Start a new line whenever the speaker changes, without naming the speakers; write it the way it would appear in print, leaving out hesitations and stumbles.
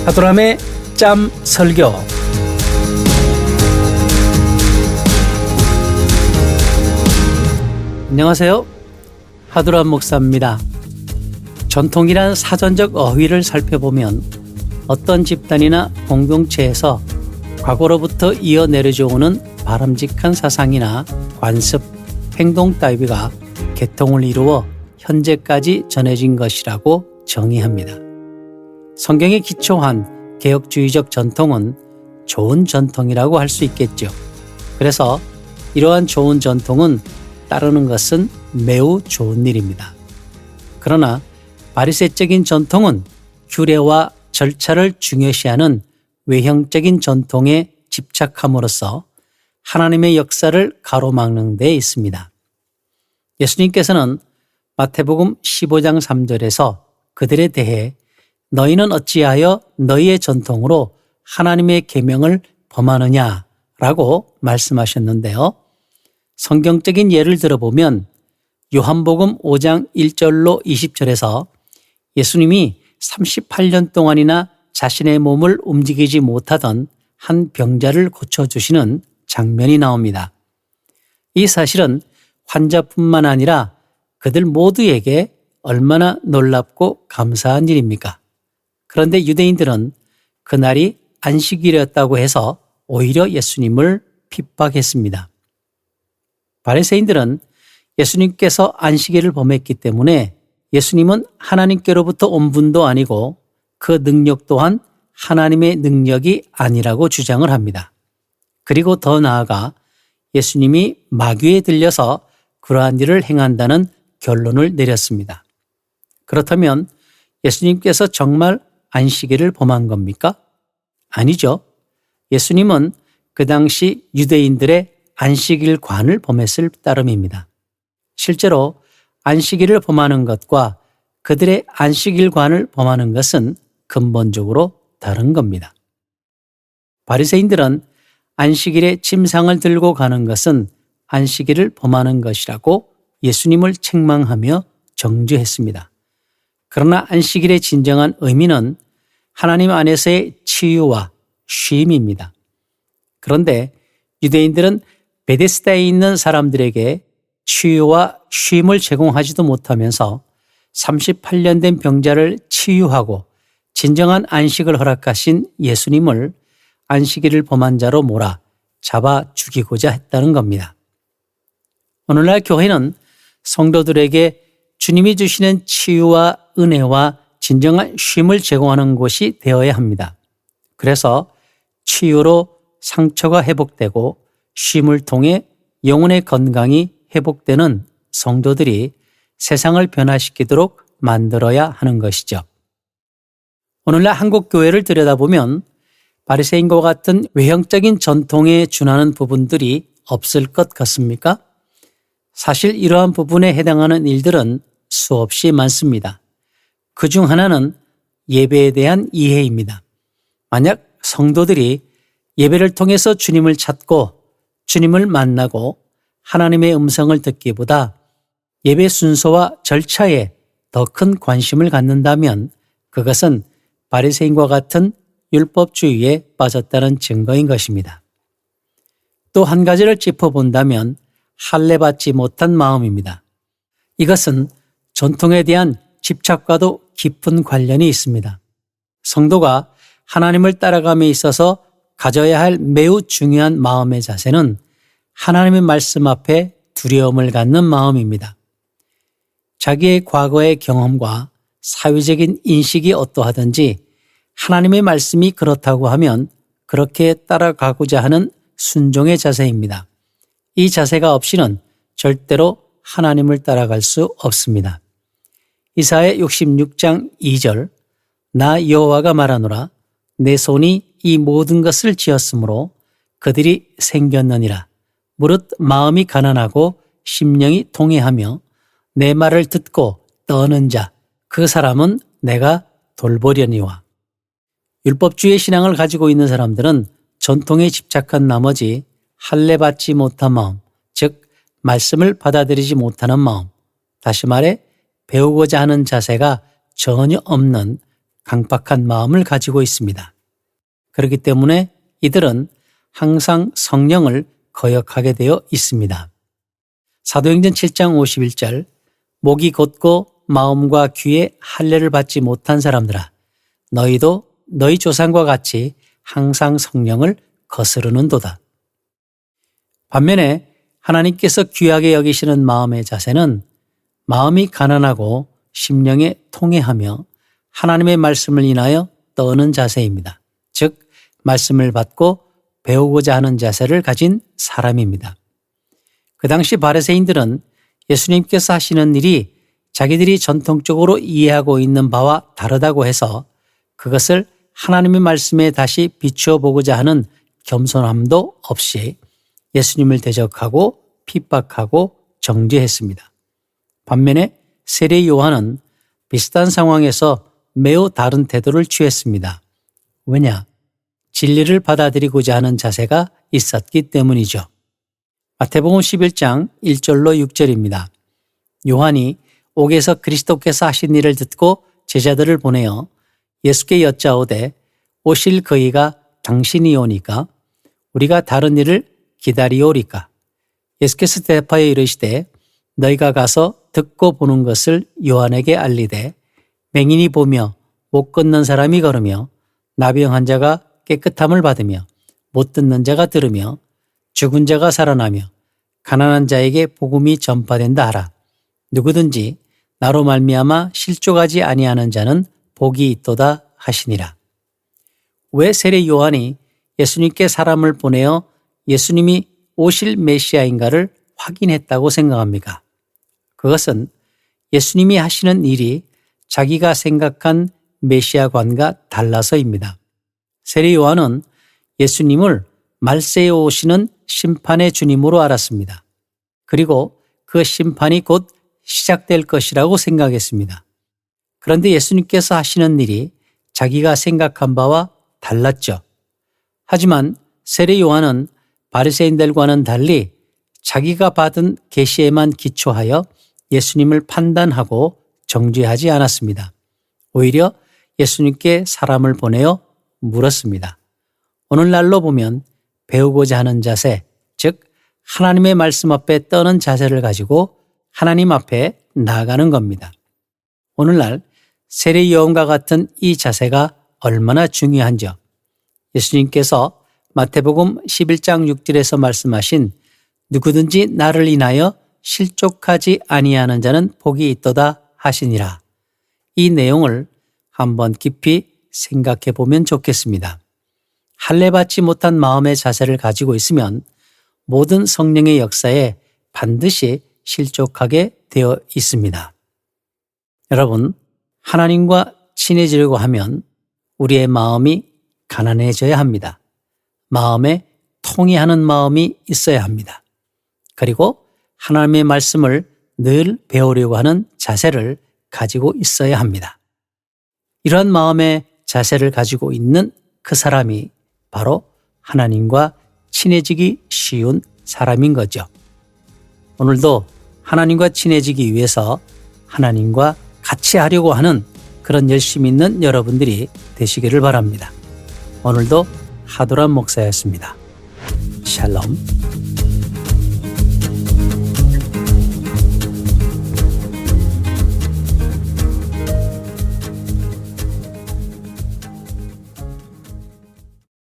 하도람의 짬 설교. 안녕하세요. 하도람 목사입니다. 전통이란 사전적 어휘를 살펴보면 어떤 집단이나 공동체에서 과거로부터 이어 내려져오는 바람직한 사상이나 관습, 행동 따위가 계통을 이루어 현재까지 전해진 것이라고 정의합니다. 성경에 기초한 개혁주의적 전통은 좋은 전통이라고 할 수 있겠죠. 그래서 이러한 좋은 전통은 따르는 것은 매우 좋은 일입니다. 그러나 바리새적인 전통은 규례와 절차를 중요시하는 외형적인 전통에 집착함으로써 하나님의 역사를 가로막는 데 있습니다. 예수님께서는 마태복음 15장 3절에서 그들에 대해 너희는 어찌하여 너희의 전통으로 하나님의 계명을 범하느냐라고 말씀하셨는데요. 성경적인 예를 들어보면 요한복음 5장 1절로 20절에서 예수님이 38년 동안이나 자신의 몸을 움직이지 못하던 한 병자를 고쳐주시는 장면이 나옵니다. 이 사실은 환자뿐만 아니라 그들 모두에게 얼마나 놀랍고 감사한 일입니까? 그런데 유대인들은 그날이 안식일이었다고 해서 오히려 예수님을 핍박했습니다. 바리새인들은 예수님께서 안식일을 범했기 때문에 예수님은 하나님께로부터 온 분도 아니고 그 능력 또한 하나님의 능력이 아니라고 주장을 합니다. 그리고 더 나아가 예수님이 마귀에 들려서 그러한 일을 행한다는 결론을 내렸습니다. 그렇다면 예수님께서 정말 안식일을 범한 겁니까? 아니죠. 예수님은 그 당시 유대인들의 안식일관을 범했을 따름입니다. 실제로 안식일을 범하는 것과 그들의 안식일관을 범하는 것은 근본적으로 다른 겁니다. 바리새인들은 안식일에 침상을 들고 가는 것은 안식일을 범하는 것이라고 예수님을 책망하며 정죄했습니다. 그러나 안식일의 진정한 의미는 하나님 안에서의 치유와 쉼입니다. 그런데 유대인들은 베데스다에 있는 사람들에게 치유와 쉼을 제공하지도 못하면서 38년 된 병자를 치유하고 진정한 안식을 허락하신 예수님을 안식일을 범한 자로 몰아 잡아 죽이고자 했다는 겁니다. 오늘날 교회는 성도들에게 주님이 주시는 치유와 은혜와 진정한 쉼을 제공하는 곳이 되어야 합니다. 그래서 치유로 상처가 회복되고 쉼을 통해 영혼의 건강이 회복되는 성도들이 세상을 변화시키도록 만들어야 하는 것이죠. 오늘날 한국 교회를 들여다보면 바리새인과 같은 외형적인 전통에 준하는 부분들이 없을 것 같습니까? 사실 이러한 부분에 해당하는 일들은 수없이 많습니다. 그중 하나는 예배에 대한 이해입니다. 만약 성도들이 예배를 통해서 주님을 찾고 주님을 만나고 하나님의 음성을 듣기보다 예배 순서와 절차에 더 큰 관심을 갖는다면 그것은 바리새인과 같은 율법주의에 빠졌다는 증거인 것입니다. 또 한 가지를 짚어본다면 할례받지 못한 마음입니다. 이것은 전통에 대한 집착과도 깊은 관련이 있습니다. 성도가 하나님을 따라감에 있어서 가져야 할 매우 중요한 마음의 자세는 하나님의 말씀 앞에 두려움을 갖는 마음입니다. 자기의 과거의 경험과 사회적인 인식이 어떠하든지 하나님의 말씀이 그렇다고 하면 그렇게 따라가고자 하는 순종의 자세입니다. 이 자세가 없이는 절대로 하나님을 따라갈 수 없습니다. 이사야 66장 2절 나 여호와가 말하노라 내 손이 이 모든 것을 지었으므로 그들이 생겼느니라. 무릇 마음이 가난하고 심령이 통회하며 내 말을 듣고 떠는 자 그 사람은 내가 돌보려니와. 율법주의 신앙을 가지고 있는 사람들은 전통에 집착한 나머지 할례받지 못한 마음, 즉 말씀을 받아들이지 못하는 마음, 다시 말해 배우고자 하는 자세가 전혀 없는 강박한 마음을 가지고 있습니다. 그렇기 때문에 이들은 항상 성령을 거역하게 되어 있습니다. 사도행전 7장 51절 목이 곧고 마음과 귀에 할례를 받지 못한 사람들아 너희도 너희 조상과 같이 항상 성령을 거스르는도다. 반면에 하나님께서 귀하게 여기시는 마음의 자세는 마음이 가난하고 심령에 통회하며 하나님의 말씀을 인하여 떠는 자세입니다. 즉 말씀을 받고 배우고자 하는 자세를 가진 사람입니다. 그 당시 바리새인들은 예수님께서 하시는 일이 자기들이 전통적으로 이해하고 있는 바와 다르다고 해서 그것을 하나님의 말씀에 다시 비추어 보고자 하는 겸손함도 없이 예수님을 대적하고 핍박하고 정죄했습니다. 반면에 세례 요한은 비슷한 상황에서 매우 다른 태도를 취했습니다. 왜냐? 진리를 받아들이고자 하는 자세가 있었기 때문이죠. 마태복음 11장 1절로 6절입니다. 요한이 옥에서 그리스도께서 하신 일을 듣고 제자들을 보내어 예수께 여짜오되 오실 그이가 당신이 오니까 우리가 다른 일을 기다리오리까. 예수께서 대답하여 이르시되 너희가 가서 듣고 보는 것을 요한에게 알리되 맹인이 보며 못 걷는 사람이 걸으며 나병한 자가 깨끗함을 받으며 못 듣는 자가 들으며 죽은 자가 살아나며 가난한 자에게 복음이 전파된다 하라. 누구든지 나로 말미암아 실족하지 아니하는 자는 복이 있도다 하시니라. 왜 세례 요한이 예수님께 사람을 보내어 예수님이 오실 메시아인가를 확인했다고 생각합니까? 그것은 예수님이 하시는 일이 자기가 생각한 메시아관과 달라서입니다. 세례 요한은 예수님을 말세에 오시는 심판의 주님으로 알았습니다. 그리고 그 심판이 곧 시작될 것이라고 생각했습니다. 그런데 예수님께서 하시는 일이 자기가 생각한 바와 달랐죠. 하지만 세례 요한은 바리새인들과는 달리 자기가 받은 계시에만 기초하여 예수님을 판단하고 정죄하지 않았습니다. 오히려 예수님께 사람을 보내어 물었습니다. 오늘날로 보면 배우고자 하는 자세, 즉 하나님의 말씀 앞에 떠는 자세를 가지고 하나님 앞에 나아가는 겁니다. 오늘날 세례 요한과 같은 이 자세가 얼마나 중요한지요. 예수님께서 마태복음 11장 6절에서 말씀하신 누구든지 나를 인하여 실족하지 아니하는 자는 복이 있도다 하시니라. 이 내용을 한번 깊이 생각해 보면 좋겠습니다. 할례 받지 못한 마음의 자세를 가지고 있으면 모든 성령의 역사에 반드시 실족하게 되어 있습니다. 여러분, 하나님과 친해지려고 하면 우리의 마음이 가난해져야 합니다. 마음에 통회하는 마음이 있어야 합니다. 그리고 하나님의 말씀을 늘 배우려고 하는 자세를 가지고 있어야 합니다. 이런 마음의 자세를 가지고 있는 그 사람이 바로 하나님과 친해지기 쉬운 사람인 거죠. 오늘도 하나님과 친해지기 위해서 하나님과 같이 하려고 하는 그런 열심 있는 여러분들이 되시기를 바랍니다. 오늘도 하도란 목사였습니다. 샬롬.